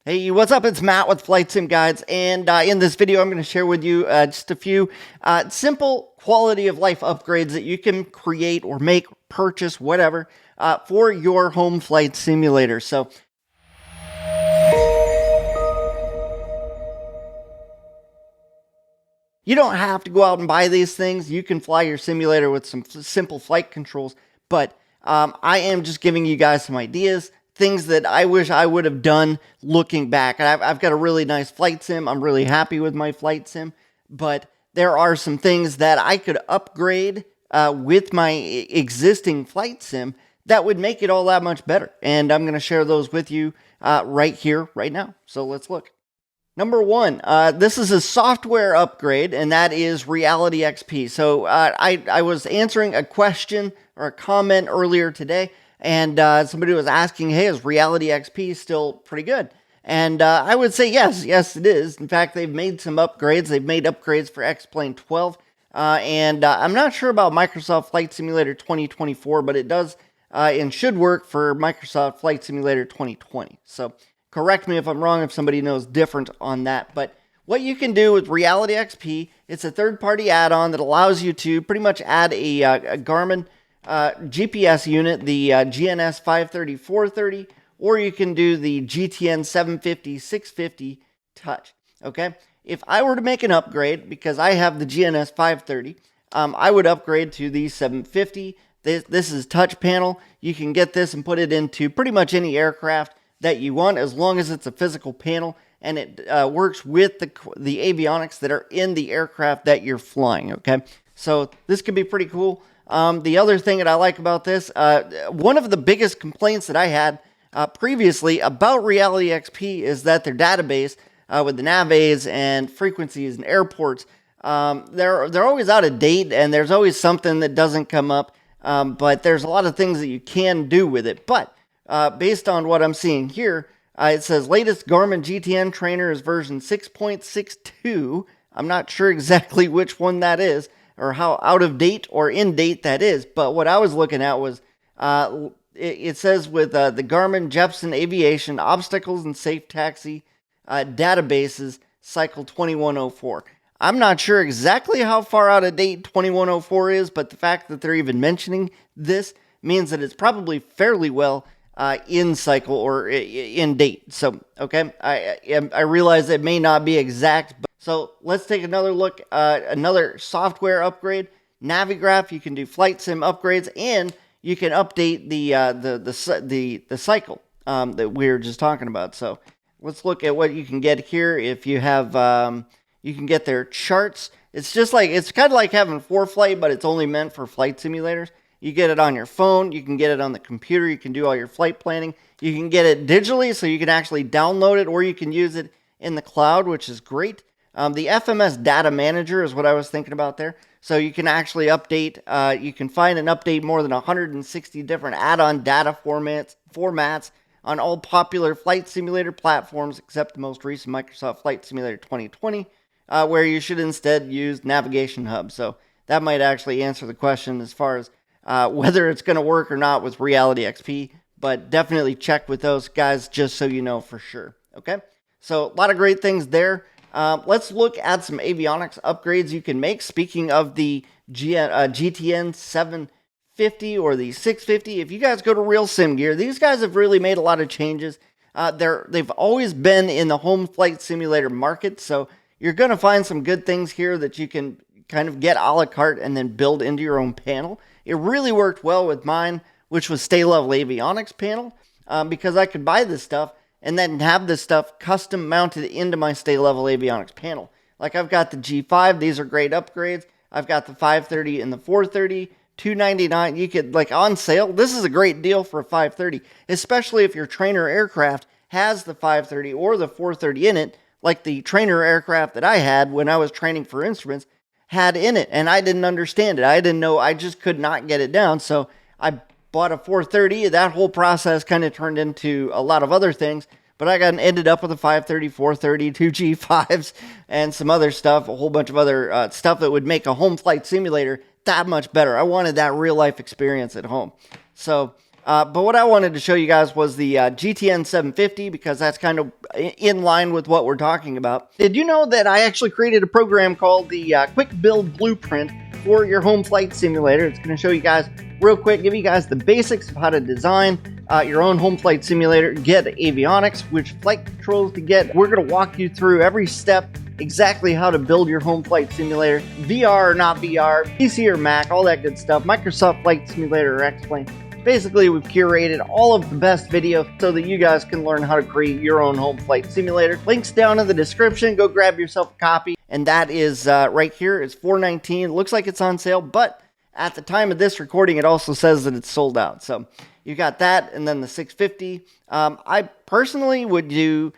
Hey, what's up? It's Matt with Flight Sim Guides, and in this video, I'm going to share with you just a few simple quality of life upgrades that you can create or make, purchase, whatever, for your home flight simulator. So, you don't have to go out and buy these things. You can fly your simulator with some simple flight controls, but I am just giving you guys some ideas, things that I wish I would have done looking back. I've got a really nice flight sim. I'm really happy with my flight sim, but there are some things that I could upgrade with my existing flight sim that would make it all that much better. And I'm going to share those with you right here, right now. So let's look. Number one, this is a software upgrade, and that is Reality XP. So I was answering a question or a comment earlier today, and somebody was asking, hey, is Reality XP still pretty good? And I would say yes, it is. In fact, they've made some upgrades. They've made upgrades for X-Plane 12, and I'm not sure about Microsoft Flight Simulator 2024, but it does and should work for Microsoft Flight Simulator 2020. So correct me if I'm wrong if somebody knows different on that. But what you can do with Reality XP, it's a third-party add-on that allows you to pretty much add a Garmin GPS unit, the GNS 530-430, or you can do the GTN 750-650 touch, okay? If I were to make an upgrade, because I have the GNS 530, I would upgrade to the 750. This is touch panel. You can get this and put it into pretty much any aircraft that you want, as long as it's a physical panel and it works with the avionics that are in the aircraft that you're flying, okay? So this could be pretty cool. The other thing that I like about this, one of the biggest complaints that I had previously about Reality XP is that their database with the nav aids and frequencies and airports, they're always out of date, and there's always something that doesn't come up, but there's a lot of things that you can do with it. But based on what I'm seeing here, it says latest Garmin GTN trainer is version 6.62. I'm not sure exactly which one that is or how out of date or in date that is. But what I was looking at was it says with the Garmin Jepson Aviation Obstacles and Safe Taxi databases cycle 2104. I'm not sure exactly how far out of date 2104 is, but the fact that they're even mentioning this means that it's probably fairly well in cycle or in date. So, okay, I realize it may not be exact, but so let's take another look. Another software upgrade, Navigraph. You can do flight sim upgrades, and you can update the cycle that we were just talking about. So let's look at what you can get here. If you have, you can get their charts. It's kind of like having ForeFlight, but it's only meant for flight simulators. You get it on your phone, you can get it on the computer, you can do all your flight planning. You can get it digitally, so you can actually download it, or you can use it in the cloud, which is great. The FMS Data Manager is what I was thinking about there. So you can actually update, you can find and update more than 160 different add-on data formats on all popular flight simulator platforms, except the most recent Microsoft Flight Simulator 2020, where you should instead use Navigation Hub. So that might actually answer the question as far as whether it's going to work or not with Reality XP, but definitely check with those guys just so you know for sure, okay? So a lot of great things there. Let's look at some avionics upgrades you can make. Speaking of the GTN 750 or the 650, if you guys go to Real Sim Gear, these guys have really made a lot of changes. They've always been in the home flight simulator market, so you're going to find some good things here that you can kind of get a la carte and then build into your own panel. It really worked well with mine, which was Stay Level Avionics panel, because I could buy this stuff and then have this stuff custom mounted into my Stay Level Avionics panel. Like I've got the G5, these are great upgrades. I've got the 530 and the 430, $299. You could, like, on sale, this is a great deal for a 530, especially if your trainer aircraft has the 530 or the 430 in it, like the trainer aircraft that I had when I was training for instruments had in it, and I didn't understand it. I didn't know, I just could not get it down, so I bought a 430. That whole process kind of turned into a lot of other things, but I ended up with a 530, 430, two G5s, and some other stuff, a whole bunch of other stuff that would make a home flight simulator that much better. I wanted that real life experience at home. So But what I wanted to show you guys was the GTN 750, because that's kind of in line with what we're talking about. Did you know that I actually created a program called the Quick Build Blueprint for your home flight simulator? It's going to show you guys real quick, give you guys the basics of how to design your own home flight simulator, get avionics, which flight controls to get. We're going to walk you through every step, exactly how to build your home flight simulator, VR or not VR, PC or Mac, all that good stuff, Microsoft Flight Simulator or X-Plane. Basically, we've curated all of the best videos so that you guys can learn how to create your own home flight simulator. Links down in the description. Go grab yourself a copy. And that is right here. It's $4.19. It looks like it's on sale, but at the time of this recording, it also says that it's sold out. So you got that, and then the 650. I personally would do...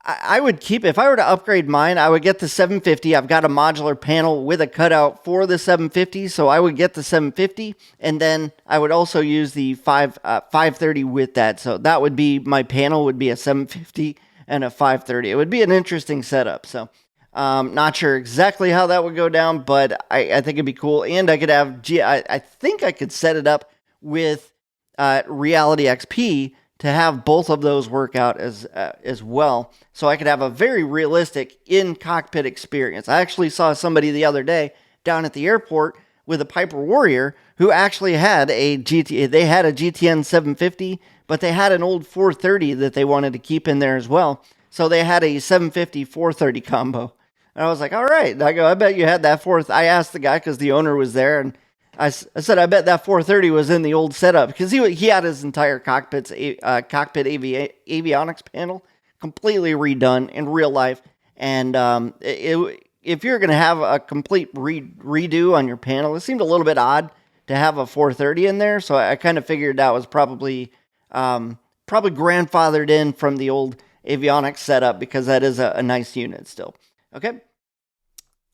I would keep, if I were to upgrade mine, I would get the 750. I've got a modular panel with a cutout for the 750, so I would get the 750, and then I would also use the 530 with that. So that would be, my panel would be a 750 and a 530. It would be an interesting setup. So not sure exactly how that would go down, but I think it'd be cool. And I could have, I think I could set it up with Reality XP to have both of those work out as well. So I could have a very realistic in-cockpit experience. I actually saw somebody the other day down at the airport with a Piper Warrior who actually had a GTN 750, but they had an old 430 that they wanted to keep in there as well. So they had a 750 430 combo. And I was like, all right. I go, I bet you had that fourth. I asked the guy because the owner was there, and I said, I bet that 430 was in the old setup, because he had his entire cockpit avionics panel completely redone in real life. And if you're going to have a complete redo on your panel, it seemed a little bit odd to have a 430 in there. So I kind of figured that was probably grandfathered in from the old avionics setup, because that is a nice unit still. Okay.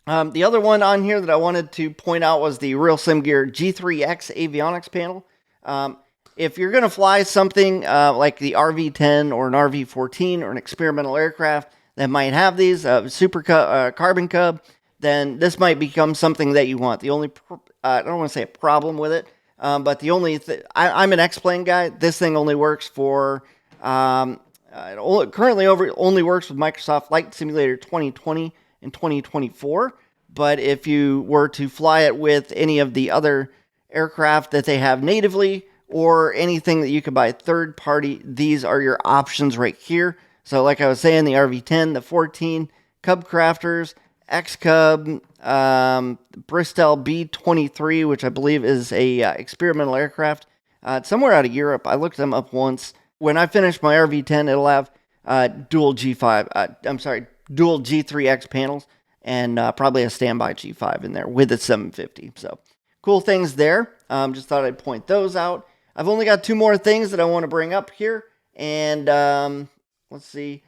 The other one on here that I wanted to point out was the Real Sim Gear G3X avionics panel. If you're going to fly something like the RV-10 or an RV-14 or an experimental aircraft that might have these, Carbon Cub, then this might become something that you want. The only, I don't want to say a problem with it, but the only, I'm an X-Plane guy. This thing only works for, currently only works with Microsoft Flight Simulator 2020 in 2024, but if you were to fly it with any of the other aircraft that they have natively, or anything that you could buy third party, these are your options right here. So like I was saying, the RV-10, the 14, Cub Crafters, X-Cub, Bristol B-23, which I believe is a experimental aircraft, somewhere out of Europe. I looked them up once. When I finish my RV-10, it'll have dual G3X panels, and probably a standby G5 in there with a 750. So cool things there. Just thought I'd point those out. I've only got two more things that I want to bring up here, and let's see.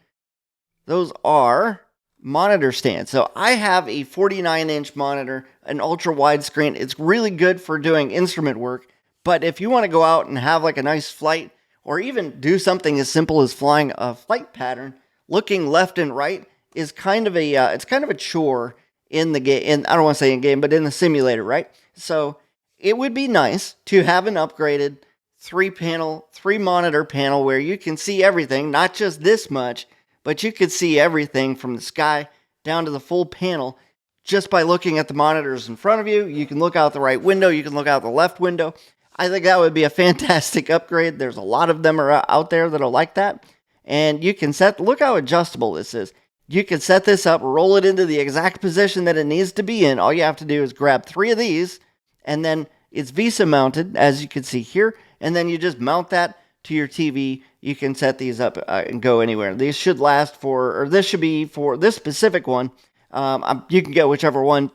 Those are monitor stands. So I have a 49-inch monitor, an ultra widescreen. It's really good for doing instrument work, but if you want to go out and have like a nice flight, or even do something as simple as flying a flight pattern, looking left and right is kind of a it's kind of a chore in the game. I don't want to say in game, but in the simulator, right? So it would be nice to have an upgraded 3-monitor panel where you can see everything, not just this much, but you could see everything from the sky down to the full panel just by looking at the monitors in front of you. You can look out the right window, you can look out the left window. I think that would be a fantastic upgrade. There's a lot of them are out there that are like that. And you can look how adjustable this is. You can set this up, roll it into the exact position that it needs to be in. All you have to do is grab 3 of these, and then it's VESA mounted, as you can see here, and then you just mount that to your TV. You can set these up and go anywhere. These should last for, or this should be for this specific one. You can get whichever one,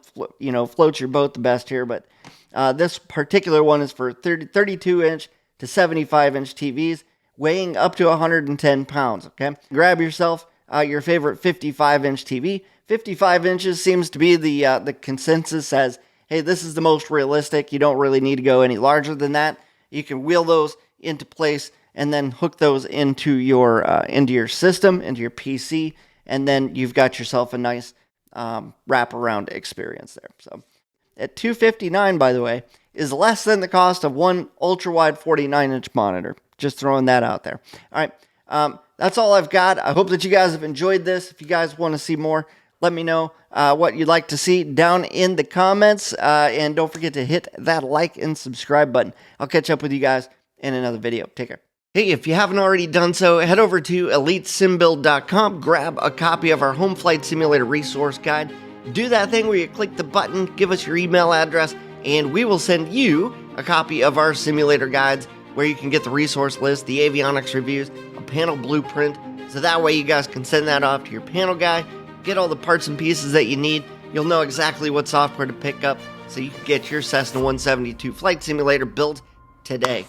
floats your boat the best here, but this particular one is for 32-inch to 75-inch TVs, weighing up to 110 pounds, okay? Grab yourself your favorite 55-inch TV. 55 inches seems to be the consensus as, hey, this is the most realistic. You don't really need to go any larger than that. You can wheel those into place and then hook those into your system, into your PC, and then you've got yourself a nice wraparound experience there. So at $259, by the way, is less than the cost of one ultra-wide 49-inch monitor. Just throwing that out there. All right, that's all I've got. I hope that you guys have enjoyed this. If you guys want to see more, let me know what you'd like to see down in the comments. And don't forget to hit that like and subscribe button. I'll catch up with you guys in another video. Take care. Hey, if you haven't already done so, head over to EliteSimBuild.com, grab a copy of our home flight simulator resource guide. Do that thing where you click the button, give us your email address, and we will send you a copy of our simulator guides where you can get the resource list, the avionics reviews, a panel blueprint, so that way you guys can send that off to your panel guy, get all the parts and pieces that you need. You'll know exactly what software to pick up so you can get your Cessna 172 flight simulator built today.